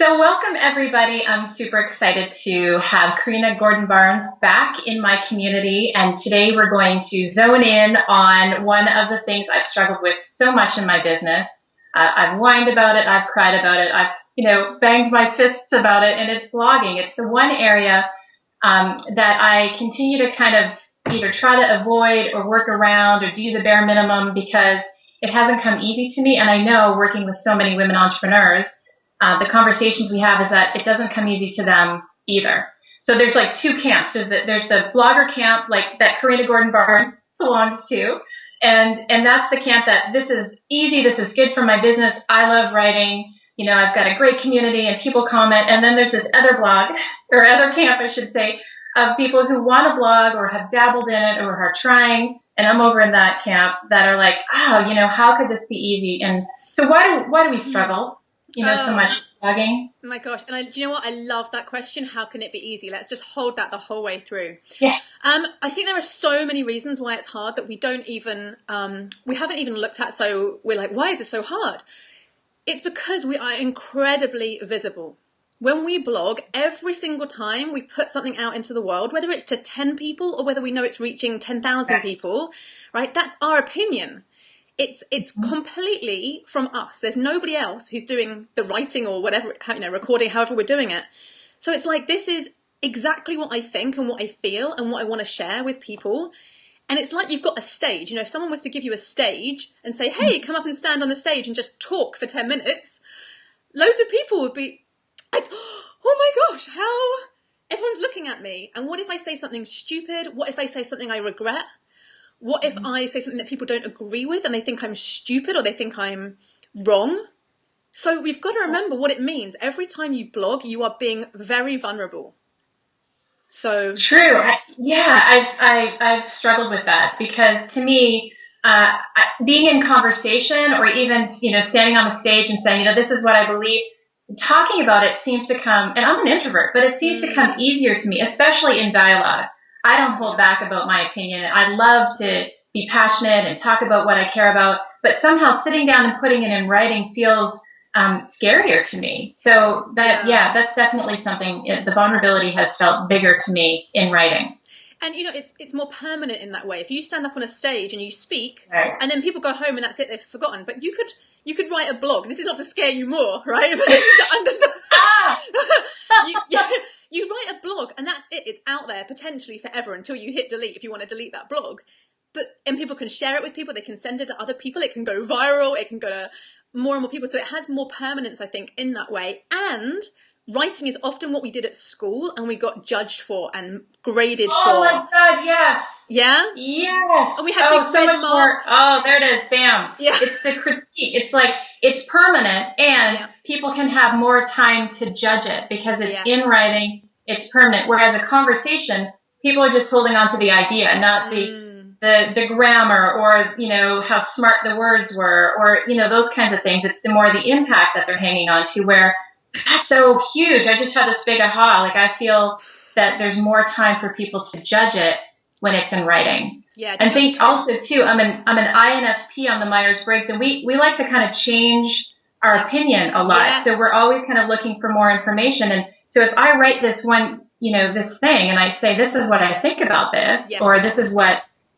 So welcome everybody. I'm super excited to have Corrina Gordon-Barnes back in my community, and today we're going to zone in on one of the things I've struggled with so much in my business. I've whined about it, I've cried about it, I've banged my fists about it, and it's blogging. It's the one area that I continue to kind of either try to avoid or work around or do the bare minimum because it hasn't come easy to me, and I know working with so many women entrepreneurs, the conversations we have is that it doesn't come easy to them either. So there's like two camps. There's the blogger camp, like that Corrina Gordon-Barnes belongs to, and that's the camp that this is easy, this is good for my business, I love writing, I've got a great community and people comment. And then there's this other blog, or other camp, I should say, of people who want to blog or have dabbled in it or are trying, and I'm over in that camp that are like, how could this be easy? And so why do we struggle? So much blogging. My gosh. And do you know what? I love that question. How can it be easy? Let's just hold that the whole way through. Yeah. I think there are so many reasons why it's hard that we don't even, we haven't even looked at. So we're like, why is it so hard? It's because we are incredibly visible. When we blog, every single time we put something out into the world, whether it's to 10 people or whether we know it's reaching 10,000 people, right? That's our opinion. It's completely from us. There's nobody else who's doing the writing or whatever, recording, however we're doing it. So it's like, this is exactly what I think and what I feel and what I want to share with people. And it's like you've got a stage. If someone was to give you a stage and say, hey, come up and stand on the stage and just talk for 10 minutes, loads of people would be like, oh my gosh, how everyone's looking at me. And what if I say something stupid? What if I say something I regret? What if I say something that people don't agree with and they think I'm stupid or they think I'm wrong? So we've got to remember what it means. Every time you blog, you are being very vulnerable. So true. I've struggled with that because to me, being in conversation or even, standing on the stage and saying, this is what I believe, talking about it seems to come, and I'm an introvert, but it seems to come easier to me, especially in dialogue. I don't hold back about my opinion. I love to be passionate and talk about what I care about, but somehow sitting down and putting it in writing feels scarier to me. So that's definitely something. The vulnerability has felt bigger to me in writing. And it's more permanent in that way. If you stand up on a stage and you speak, right, and then people go home and that's it, they've forgotten. But you could write a blog. This is not to scare you more, right? But this is to understand. You write a blog and that's it. It's out there potentially forever until you hit delete if you want to delete that blog. And people can share it with people. They can send it to other people. It can go viral. It can go to more and more people. So it has more permanence, I think, in that way. And writing is often what we did at school and we got judged for and graded for. Oh my God, yes. Yeah? Yes. And we had big red marks. Oh, there it is. Bam. Yeah. It's the critique. It's like, it's permanent and people can have more time to judge it because it's in writing, it's permanent. Whereas a conversation, people are just holding on to the idea, not the grammar or, how smart the words were or, those kinds of things. It's the more the impact that they're hanging on to where that's so huge. I just had this big aha. Like I feel that there's more time for people to judge it when it's in writing. Yeah. And think also too, I'm an INFP on the Myers-Briggs, and we like to kind of change our opinion a lot. Yes. So we're always kind of looking for more information. And so if I write this one, this thing, and I say, this is what I think about this, or this is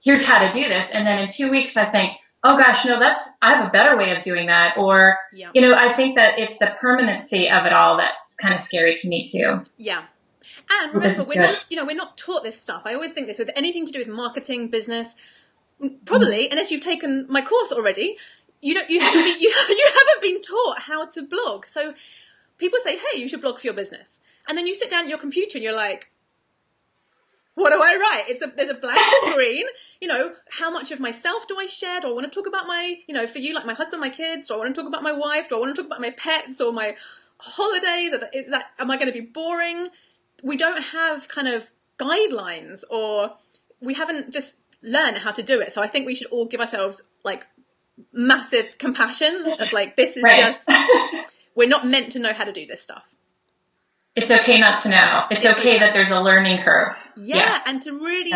here's how to do this. And then in 2 weeks, I think, oh gosh, no, I have a better way of doing that. Or, I think that it's the permanency of it all that's kind of scary to me too. Yeah. And remember, we're not taught this stuff. I always think this with anything to do with marketing, business, probably, unless you've taken my course already, you haven't been taught how to blog. So people say, hey, you should blog for your business. And then you sit down at your computer and you're like, what do I write? There's a blank screen. How much of myself do I share? Do I want to talk about my, for you, like my husband, my kids? Do I want to talk about my wife? Do I want to talk about my pets or my holidays? Am I going to be boring? We don't have kind of guidelines, or we haven't just learned how to do it. So I think we should all give ourselves like massive compassion of like, this is just, we're not meant to know how to do this stuff. It's okay not to know. It's okay that there's a learning curve. Yeah, and to really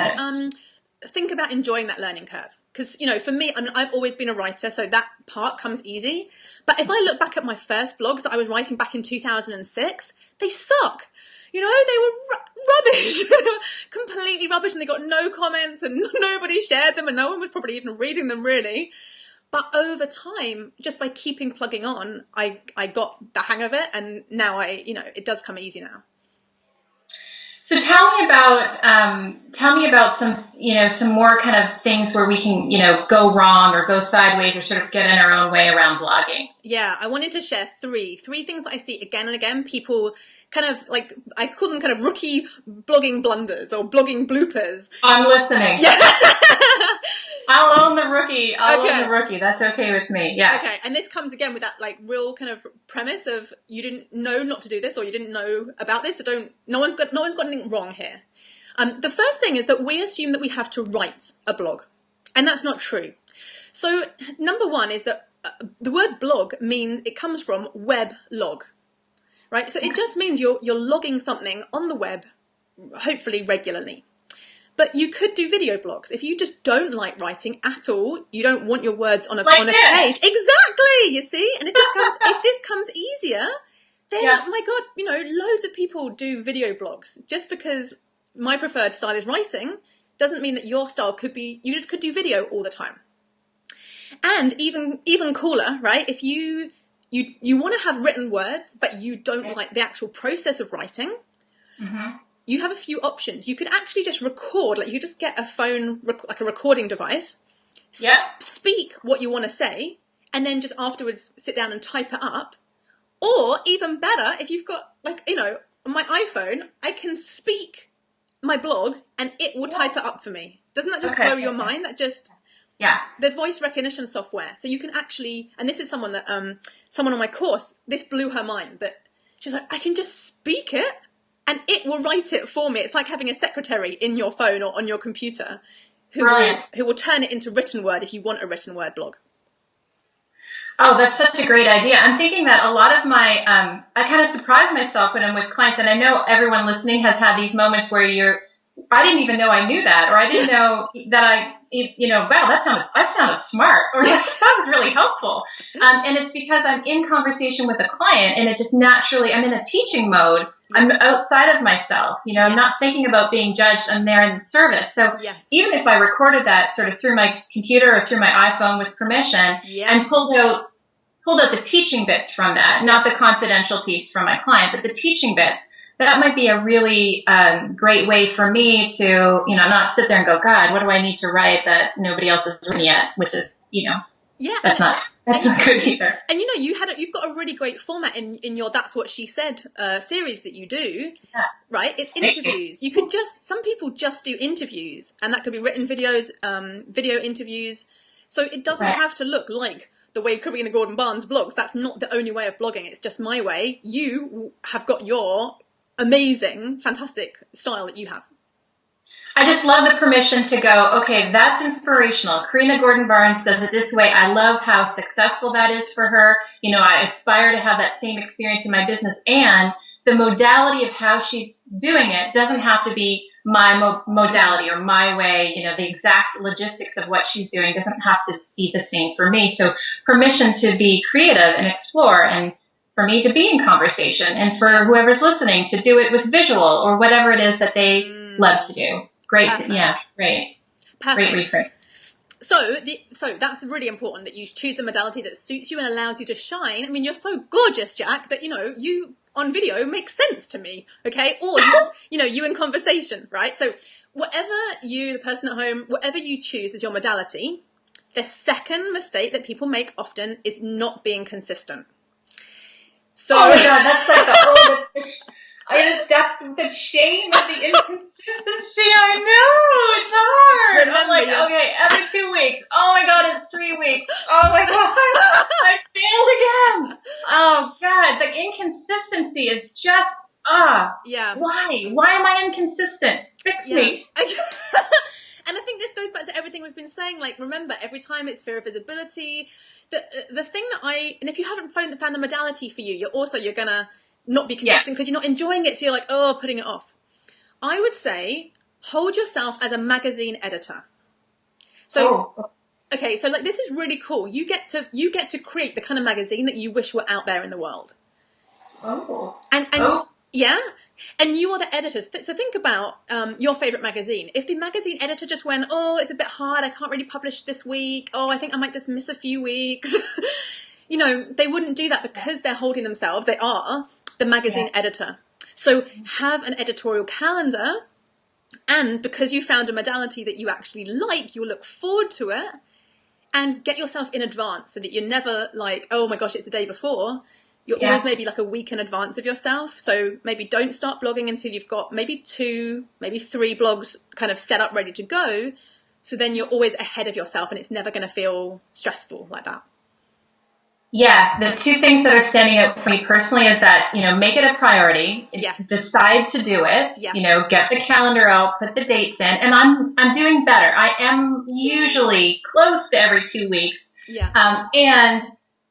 think about enjoying that learning curve. Because, for me, I mean, I've always been a writer, so that part comes easy. But if I look back at my first blogs that I was writing back in 2006, they suck. They were rubbish, completely rubbish, and they got no comments and nobody shared them and no one was probably even reading them really. But over time, just by keeping plugging on, I got the hang of it, and now it does come easy now. So tell me about some more kind of things where we can, go wrong or go sideways or sort of get in our own way around blogging. Yeah, I wanted to share three things that I see again and again. People kind of I call them kind of rookie blogging blunders or blogging bloopers. I'm listening. Yeah. I'll own the rookie. Own the rookie. That's okay with me. Yeah. Okay. And this comes again with that real kind of premise of you didn't know not to do this or you didn't know about this. So no one's got anything wrong here. The first thing is that we assume that we have to write a blog, and that's not true. So number one is that the word blog it comes from web log, right? So it just means you're logging something on the web, hopefully regularly. But you could do video blogs. If you just don't like writing at all, you don't want your words on a page. Exactly, you see? And if this comes easier, then my God, loads of people do video blogs. Just because my preferred style is writing doesn't mean that your style you just could do video all the time. And even cooler, right? If you want to have written words, but you don't like the actual process of writing, you have a few options. You could actually just record, you could just get a phone, like a recording device, speak what you want to say, and then just afterwards sit down and type it up. Or even better, if you've got on my iPhone, I can speak my blog and it will type it up for me. Doesn't that just blow your mind? That just... Yeah, the voice recognition software. So you can actually, and this is someone on my course, this blew her mind, that she's like, I can just speak it and it will write it for me. It's like having a secretary in your phone or on your computer who will turn it into written word if you want a written word blog. Oh, that's such a great idea. I'm thinking that a lot of my, I kind of surprise myself when I'm with clients, and I know everyone listening has had these moments where I didn't even know I knew that, or I didn't know that wow, that sounded smart, or that was really helpful. And it's because I'm in conversation with a client, and it just naturally, I'm in a teaching mode. I'm outside of myself. I'm not thinking about being judged. I'm there in service. So even if I recorded that sort of through my computer or through my iPhone with permission and pulled out the teaching bits from that, not the confidential piece from my client, but the teaching bits, that might be a really great way for me to, not sit there and go, God, what do I need to write that nobody else has written yet? Which is, that's not good either. And you've got a really great format in your That's What She Said series that you do, right? It's interviews. You could some people just do interviews, and that could be written videos, video interviews. So it doesn't have to look like the way Corrina Gordon Barnes blogs. That's not the only way of blogging. It's just my way. You have got your amazing, fantastic style that you have. I just love the permission to go, okay, that's inspirational. Corrina Gordon Barnes does it this way. I love how successful that is for her. I aspire to have that same experience in my business. And the modality of how she's doing it doesn't have to be my modality or my way. The exact logistics of what she's doing doesn't have to be the same for me. So permission to be creative and explore, and for me to be in conversation, and for whoever's listening to do it with visual or whatever it is that they love to do. Great. Perfect. Yeah, great. Perfect. Great reframe. So that's really important, that you choose the modality that suits you and allows you to shine. I mean, you're so gorgeous, Jack, that, you on video makes sense to me, okay? Or, you in conversation, right? So whatever the person at home, whatever you choose as your modality, the second mistake that people make often is not being consistent. So, oh my God, that's like that's the shame of the inconsistency. I know, it's hard. Remember, okay, every 2 weeks. Oh my God, it's 3 weeks. Oh my God, I failed again. Oh God, the inconsistency is just, why am I inconsistent? Fix me. And I think this goes back to everything we've been saying. Remember, every time it's fear of visibility. The thing that and if you haven't found the modality for you, you're gonna not be consistent because you're not enjoying it. So you're like, putting it off. I would say hold yourself as a magazine editor. So Okay, so like this is really cool. You get to create the kind of magazine that you wish were out there in the world. Oh. And oh. yeah, and you are the editors. So think about your favorite magazine. If the magazine editor just went, oh, it's a bit hard, I can't really publish this week. Oh, I think I might just miss a few weeks. You know, they wouldn't do that because they're holding themselves. They are the magazine editor. So have an editorial calendar. And because you found a modality that you actually like, you'll look forward to it and get yourself in advance so that you're never like, oh my gosh, it's the day before. You're always maybe like a week in advance of yourself. So maybe don't start blogging until you've got maybe 2, maybe 3 blogs kind of set up, ready to go. So then you're always ahead of yourself and it's never going to feel stressful like that. Yeah, the 2 things that are standing out for me personally is that, you know, make it a priority. Decide to do it. You know, get the calendar out, put the dates in, and I'm doing better. I am usually close to every 2 weeks. And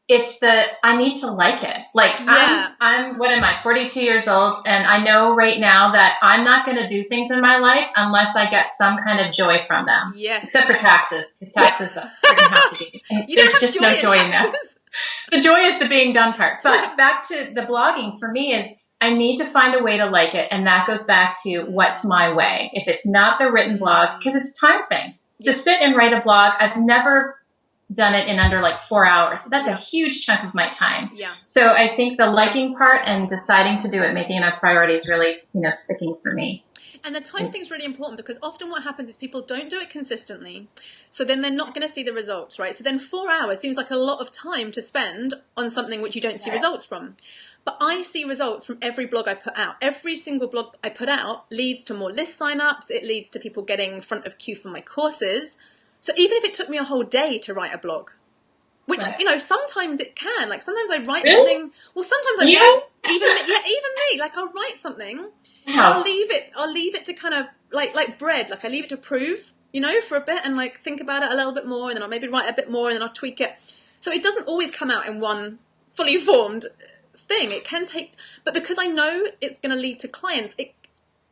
it's I need to like it. Like I'm what am I, 42 years old, and I know right now that I'm not going to do things in my life unless I get some kind of joy from them. Except for taxes, because taxes freaking have to be. There's just no joy in that. The joy is the being done part. But back to the blogging for me is I need to find a way to like it. And that goes back to what's my way. If it's not the written blog, because it's a time thing. To sit and write a blog, I've never done it in under like 4 hours. That's a huge chunk of my time. So I think the liking part and deciding to do it, making it a priority is really, you know, sticking for me. And the time thing is really important because often what happens is people don't do it consistently. So then they're not going to see the results, right? So then 4 hours seems like a lot of time to spend on something which you don't see results from. But I see results from every blog I put out. Every single blog I put out leads to more list signups. It leads to people getting in front of queue for my courses. So even if it took me a whole day to write a blog, which, you know, sometimes it can. Like sometimes I write something. Well, sometimes I write, even me, like I'll write something. I'll leave it to kind of like bread. Like I leave it to prove, you know, for a bit and like think about it a little bit more, and then I'll maybe write a bit more, and then I'll tweak it. So it doesn't always come out in one fully formed thing. It can take, but because I know it's going to lead to clients,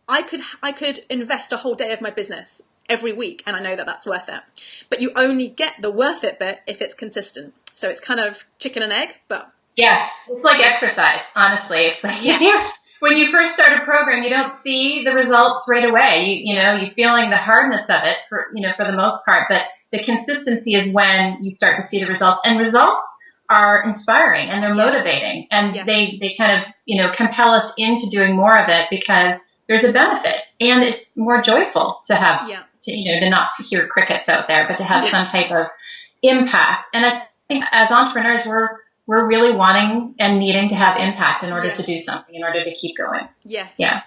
I could invest a whole day of my business every week, and I know that that's worth it. But you only get the worth it bit if it's consistent. So it's kind of chicken and egg, but it's like exercise. Honestly, it's like when you first start a program, you don't see the results right away. You know, you're feeling the hardness of it for the most part, but the consistency is when you start to see the results, and results are inspiring and they're motivating, and they kind of, you know, compel us into doing more of it because there's a benefit and it's more joyful to have, to not hear crickets out there, but to have some type of impact. And I think as entrepreneurs, we're really wanting and needing to have impact in order to do something, in order to keep going.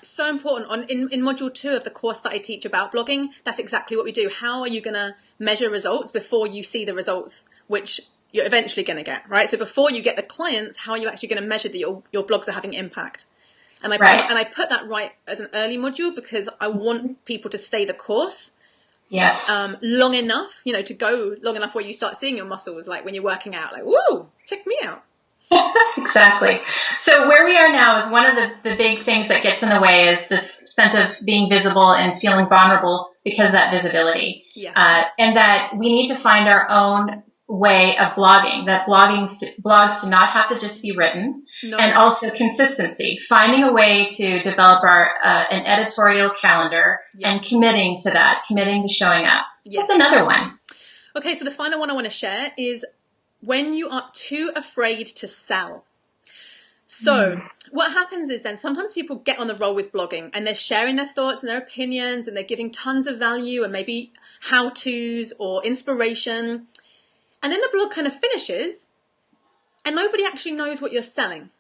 So important. In module 2 of the course that I teach about blogging, that's exactly what we do. How are you going to measure results before you see the results, which you're eventually going to get, right? So before you get the clients, how are you actually going to measure that your blogs are having impact? And I put that right as an early module because I want people to stay the course long enough, you know, to go long enough where you start seeing your muscles, like when you're working out, like, woo, check me out. Exactly. So where we are now is one of the big things that gets in the way is this sense of being visible and feeling vulnerable because of that visibility. And that we need to find our own way of blogging, that blogs do not have to just be written, and also consistency, finding a way to develop an editorial calendar and committing to that, committing to showing up. That's another one. Okay, so the final one I want to share is when you are too afraid to sell. So what happens is then sometimes people get on the roll with blogging and they're sharing their thoughts and their opinions and they're giving tons of value and maybe how-tos or inspiration. And then the blog kind of finishes and nobody actually knows what you're selling.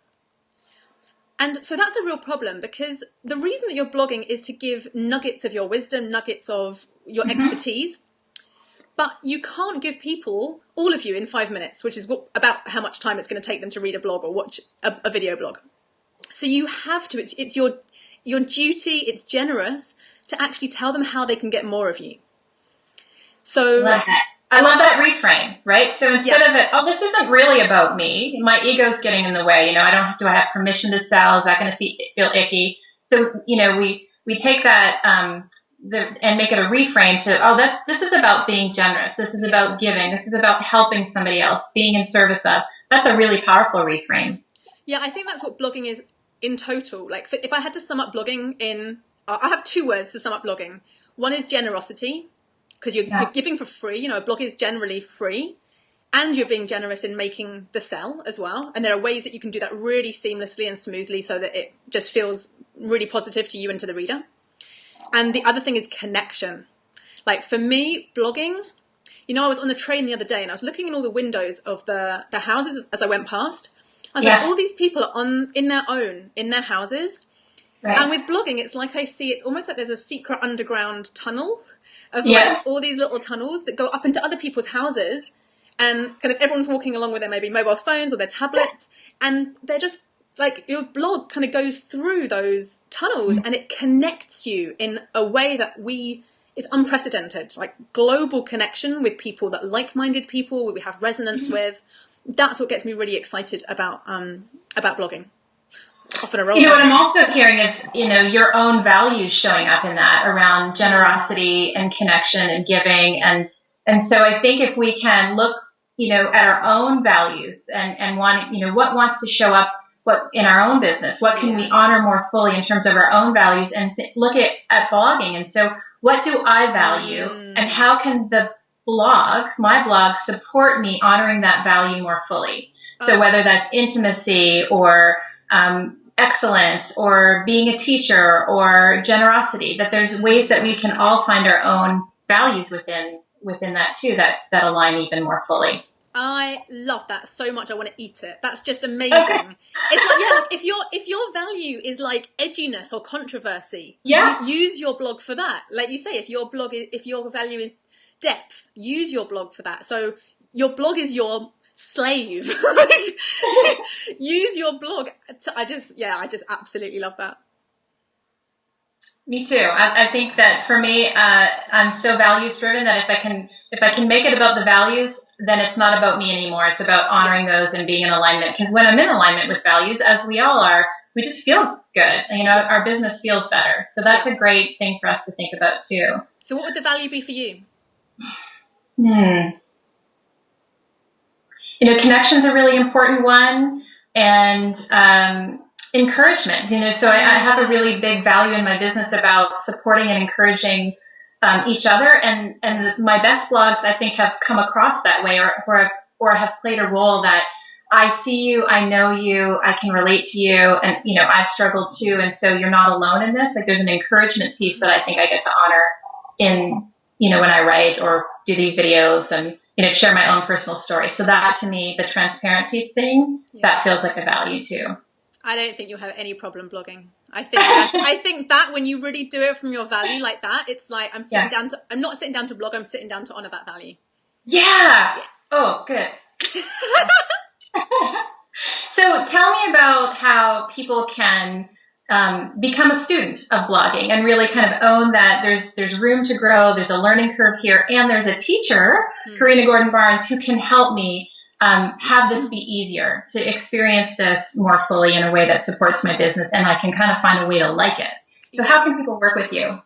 And so that's a real problem because the reason that you're blogging is to give nuggets of your wisdom, nuggets of your expertise. But you can't give people, all of you, in 5 minutes, which is about how much time it's going to take them to read a blog or watch a video blog. So you have to, it's your duty, it's generous to actually tell them how they can get more of you. So I love that reframe, right? So instead of it, this isn't really about me. My ego's getting in the way. You know, do I have permission to sell? Is that going to feel icky? So, you know, we take that, and make it a reframe to, oh, this is about being generous. This is about giving. This is about helping somebody else, being in service of. That's a really powerful reframe. Yeah, I think that's what blogging is in total. Like, if I had to sum up blogging I have 2 words to sum up blogging. One is generosity, because you're giving for free. A blog is generally free, and you're being generous in making the sell as well. And there are ways that you can do that really seamlessly and smoothly so that it just feels really positive to you and to the reader. And the other thing is connection. Like, for me, blogging, I was on the train the other day and I was looking in all the windows of the houses as I went past. I was like, all these people are in their houses. Right. And with blogging, it's like it's almost like there's a secret underground tunnel of like all these little tunnels that go up into other people's houses, and kind of everyone's walking along with their maybe mobile phones or their tablets, and they're just like, your blog kind of goes through those tunnels and it connects you in a way that is unprecedented, like global connection with people, that like-minded people we have resonance with. That's what gets me really excited about blogging. Often what I'm also hearing is, your own values showing up in that, around generosity and connection and giving. And so I think if we can look, at our own values and what wants to show up in our own business, what can we honor more fully in terms of our own values, and look at blogging. And so what do I value, and how can my blog support me honoring that value more fully? So whether that's intimacy or excellence or being a teacher or generosity, that there's ways that we can all find our own values within that too, that align even more fully. I love that so much. I want to eat it. That's just amazing. Okay. It's like, if your value is like edginess or controversy, use your blog for that. Like you say, if your value is depth, use your blog for that. So your blog is your slave. Use your blog I just absolutely love that. Me too. I think that for me, I'm so values driven that if I can make it about the values, then it's not about me anymore. It's about honoring those and being in alignment. Because when I'm in alignment with values, as we all are, we just feel good. Our business feels better. So that's a great thing for us to think about too. So what would the value be for you? Connection's a really important one, and encouragement. So I have a really big value in my business about supporting and encouraging each other, and my best blogs, I think, have come across that way, or have played a role that I see you, I know you, I can relate to you, and I've struggled too, and so you're not alone in this. Like, there's an encouragement piece that I think I get to honor in when I write or do these videos and share my own personal story. So that, to me, the transparency thing, that feels like a value too. I don't think you'll have any problem blogging. I think that when you really do it from your value like that, it's like I'm not sitting down to blog, I'm sitting down to honor that value. Yeah. Oh, good. So tell me about how people can become a student of blogging and really kind of own that there's room to grow, there's a learning curve here, and there's a teacher, Corrina Gordon-Barnes, who can help me have this be easier, to experience this more fully in a way that supports my business, and I can kind of find a way to like it. So how can people work with you?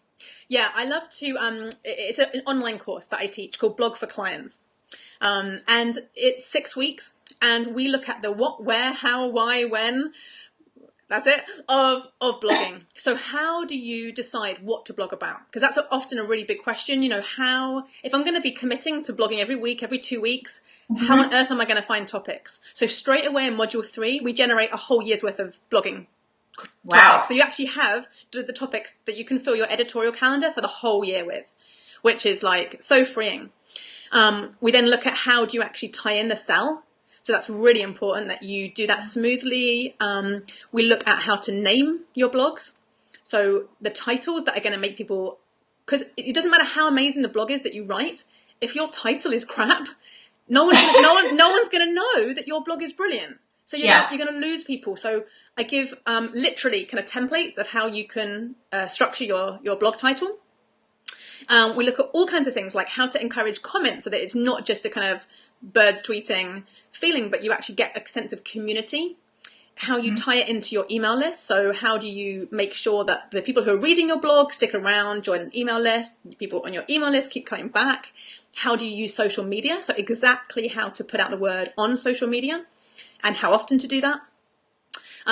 Yeah, I love to, it's an online course that I teach called Blog for Clients. And it's 6 weeks, and we look at the what, where, how, why, when, that's it, of blogging. So how do you decide what to blog about? Because that's often a really big question. How, if I'm going to be committing to blogging every week, every 2 weeks, how on earth am I going to find topics? So straight away in module 3, we generate a whole year's worth of blogging topics. So you actually have the topics that you can fill your editorial calendar for the whole year with, which is like so freeing. We then look at how do you actually tie in the sell. So that's really important that you do that smoothly. We look at how to name your blogs. So the titles that are going to make people, because it doesn't matter how amazing the blog is that you write, if your title is crap, no one's going to know that your blog is brilliant. So you're going to lose people. So I give literally kind of templates of how you can structure your blog title. We look at all kinds of things like how to encourage comments so that it's not just a kind of birds tweeting feeling, but you actually get a sense of community. how you tie it into your email list. So how do you make sure that the people who are reading your blog stick around, join an email list, people on your email list keep coming back? How do you use social media? So exactly how to put out the word on social media and how often to do that.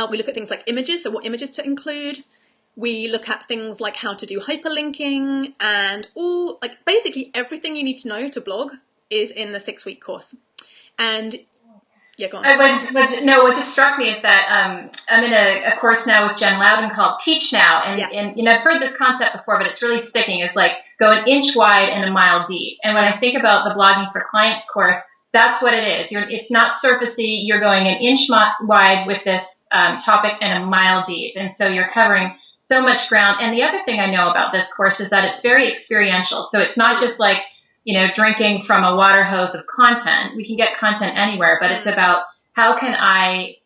We look at things like images, so what images to include. We look at things like how to do hyperlinking, and basically everything you need to know to blog is in the 6-week course. And yeah, go on. What just struck me is that I'm in a course now with Jen Loudon called Teach Now, and, Yes. and I've heard this concept before, but it's really sticking. It's like go an inch wide and a mile deep. And when I think about the Blogging for Clients course, that's what it is. It's not surfacey. You're going an inch wide with this topic and a mile deep, and so you're covering so much ground. And the other thing I know about this course is that it's very experiential. So it's not just like drinking from a water hose of content. We can get content anywhere, but it's about how can I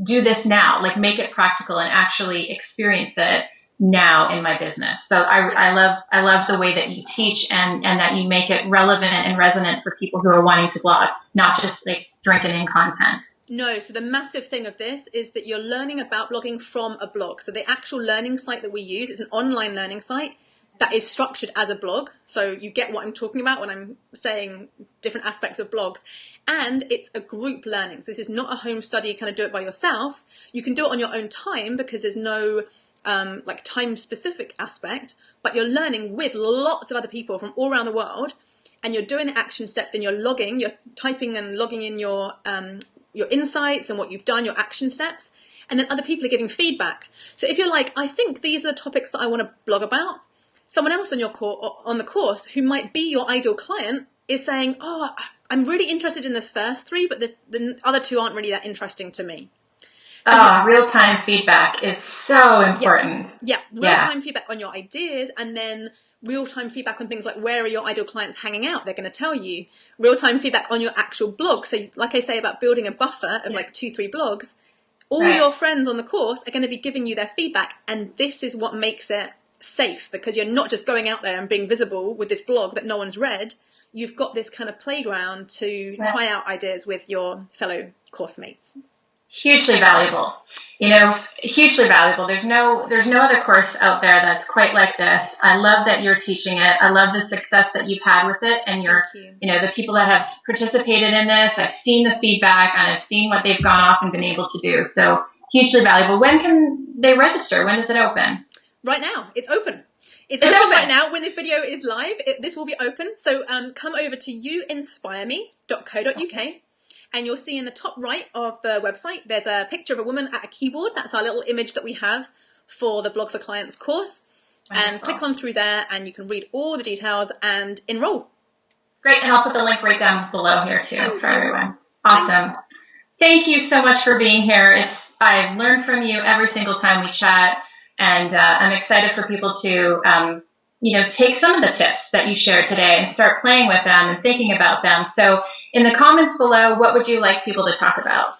do this now, like make it practical and actually experience it now in my business. So I love the way that you teach and that you make it relevant and resonant for people who are wanting to blog, not just like drinking in content. No, so the massive thing of this is that you're learning about blogging from a blog. So the actual learning site that we use is an online learning site that is structured as a blog. So you get what I'm talking about when I'm saying different aspects of blogs. And it's a group learning. So this is not a home study, kind of do it by yourself. You can do it on your own time because there's no time specific aspect, but you're learning with lots of other people from all around the world, and you're doing the action steps and you're logging, you're typing and logging in your insights and what you've done, your action steps. And then other people are giving feedback. So if you're like, I think these are the topics that I want to blog about, someone else on the course who might be your ideal client is saying, oh, I'm really interested in the first 3, but the other 2 aren't really that interesting to me. So real-time feedback is so important. Yeah, real-time feedback on your ideas, and then real-time feedback on things like where are your ideal clients hanging out? They're going to tell you. Real-time feedback on your actual blog. So like I say about building a buffer of like 2-3 blogs, all your friends on the course are going to be giving you their feedback, and this is what makes it safe, because you're not just going out there and being visible with this blog that no one's read. You've got this kind of playground to try out ideas with your fellow course mates. Hugely valuable. Hugely valuable. There's no other course out there that's quite like this. I love that you're teaching it. I love the success that you've had with it, and the people that have participated in this. I've seen the feedback and I've seen what they've gone off and been able to do. So hugely valuable. When can they register? When does it open? Right now. It's open. It's open right now. When this video is live, this will be open. So come over to youinspireme.co.uk. And you'll see in the top right of the website, there's a picture of a woman at a keyboard. That's our little image that we have for the Blog for Clients course. And click on through there and you can read all the details and enroll. Great. And I'll put the link right down below here too for everyone. Awesome. Thank you so much for being here. I've learned from you every single time we chat, and I'm excited for people to take some of the tips that you shared today and start playing with them and thinking about them. So in the comments below, what would you like people to talk about?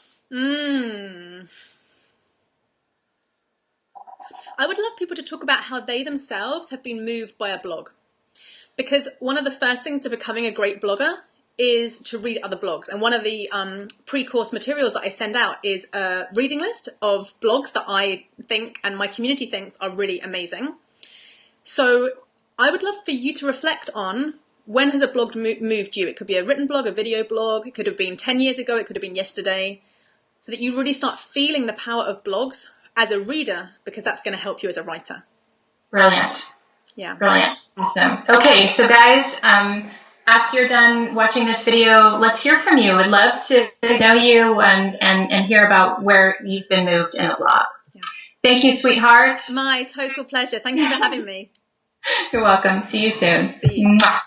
I would love people to talk about how they themselves have been moved by a blog. Because one of the first things to becoming a great blogger is to read other blogs. And one of the pre-course materials that I send out is a reading list of blogs that I think and my community thinks are really amazing. So I would love for you to reflect on, when has a blog moved you? It could be a written blog, a video blog. It could have been 10 years ago. It could have been yesterday. So that you really start feeling the power of blogs as a reader, because that's going to help you as a writer. Brilliant. Yeah. Brilliant. Awesome. Okay, so guys, after you're done watching this video, let's hear from you. We'd love to know you and hear about where you've been moved in the blog. Yeah. Thank you, sweetheart. My total pleasure. Thank you for having me. You're welcome. See you soon. See you. Mwah.